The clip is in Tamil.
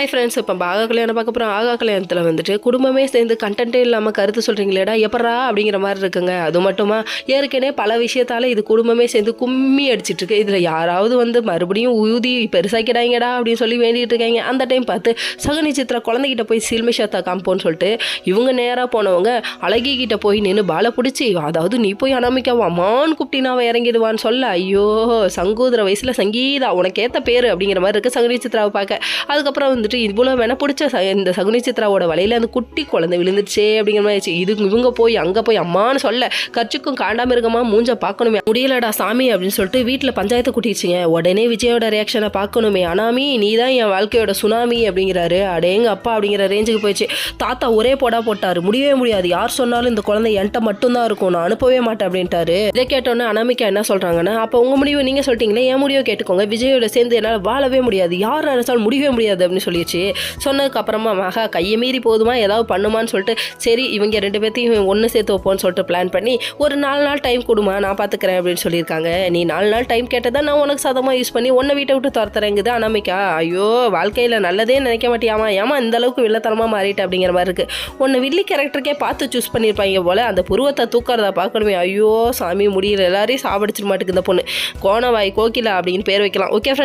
ஹாய் ஃப்ரெண்ட்ஸ், இப்போ ஆகா கல்யாணம் பார்க்க போகிறோம். ஆகா கல்யாணத்தில் வந்துட்டு குடும்பமே சேர்ந்து கண்டென்ட்டே இல்லாமல் கருத்து சொல்கிறீங்களேடா எப்பட்றா அப்படிங்கிற மாதிரி இருக்குங்க. அது மட்டுமா, ஏற்கனவே பல விஷயத்தால் இது குடும்பமே சேர்ந்து கும்மி அடிச்சிட்டு இருக்கு. இதில் யாராவது வந்து மறுபடியும் ஊதி பெருசாக்கிடாங்கடா அப்படின்னு சொல்லி வேண்டிகிட்டு இருக்காங்க. அந்த டைம் பார்த்து சகுனி சித்ரா குழந்தைகிட்ட போய் சில்மிஷாத்தா காம்போன்னு சொல்லிட்டு இவங்க நேராக போனவங்க அழகிக்கிட்ட போய் நின்று பாலை பிடிச்சி, அதாவது நீ போய் அனாமிக்காவா அம்மான்னு கூப்பிட்டினா அவன் இறங்கிடுவான்னு சொல்ல, ஐயோ சங்கூதர வயசில் சங்கீதா உனக்கேற்ற பேர் அப்படிங்கிற மாதிரி இருக்குது சகுனி சித்ராவை பார்க்க. அதுக்கப்புறம் வந்துட்டு இவ்வளோ வேணா பிடிச்ச இந்த சகுனி சித்ராவோட வலையில் அந்த குட்டி குழந்தை விழுந்துருச்சே அப்படிங்கிற மாதிரி ஆச்சு. இது இவங்க போய் அங்கே போய் அம்மான்னு சொல்ல, கர்ச்சிக்கும் காண்டாம இருக்கமா மூஞ்ச பார்க்கணுமே, முடியலடா சாமி அப்படின்னு சொல்லிட்டு வீட்டில் பஞ்சாயத்து கூட்டிடுச்சிங்க. உடனே விஜயோட ரியாக்ஷனை பார்க்கணுமே, அனாமி நீ தான் என் வாழ்க்கையோட சுனாமி அப்படிங்கிறாரு. அடேங்க அப்பா அப்படிங்கிற ரேஞ்சுக்கு போயிடுச்சு. தாத்தா ஒரே போட்டார், முடியவே முடியாது, யார் சொன்னாலும் இந்த குழந்தை என்கிட்ட மட்டும்தான் இருக்கும், நான் அனுப்பவே மாட்டேன் அப்படின்ட்டாரு. இதை கேட்டோன்னே அனாமிக்கா என்ன சொல்றாங்கன்னா, அப்போ உங்க முடிவு நீங்க சொல்லிட்டீங்களே, என் முடிவை கேட்டுக்கோங்க, விஜயோட சேர்ந்து என்னால் வாழவே முடியாது, யார் நினைச்சாலும் முடியவே முடியாது அப்படின்னு சொல்லிடுச்சு. சொன்னதுக்கு அப்புறமா மகா கையை மீறி போதுமா ஏதாவது பண்ணுமான்னு சொல்லிட்டு, சரி இவங்க 2 பேர்த்தையும் ஒன்று சேர்த்து வைப்போன்னு சொல்லிட்டு பிளான் பண்ணி ஒரு 4 நாள் டைம் கொடுமா நான் பார்த்துக்கிறேன் அப்படின்னு சொல்லியிருக்காங்க. நீ 4 நாள் டைம் கேட்டதான் நான் உனக்கு சதமாக யூஸ் பண்ணி உன்னை வீட்டை விட்டு துரத்துறேங்குது அனாமிக்கா. ஐயோ வாழ்க்கையில் நல்லதே நினைக்க மாட்டியாமா, ஏமா இந்த அளவுக்கு வில்லத்தனமாக மாறிட்டு அப்படிங்கிற மாதிரி இருக்கு. உன்னை வில்லி கேரக்டருக்கே பார்த்து சூஸ் பண்ணியிருப்பாங்க போல, அந்த புருவத்தை தூக்கிறத பார்க்கணுமே. ஐயோ சாமி முடியல, எல்லாரையும் சாவடிச்சிட மாட்டுக்கு இந்த பொண்ணு. கோணவாய் கோகிலா அப்படின்னு பேர் வைக்கலாம். Okay friends.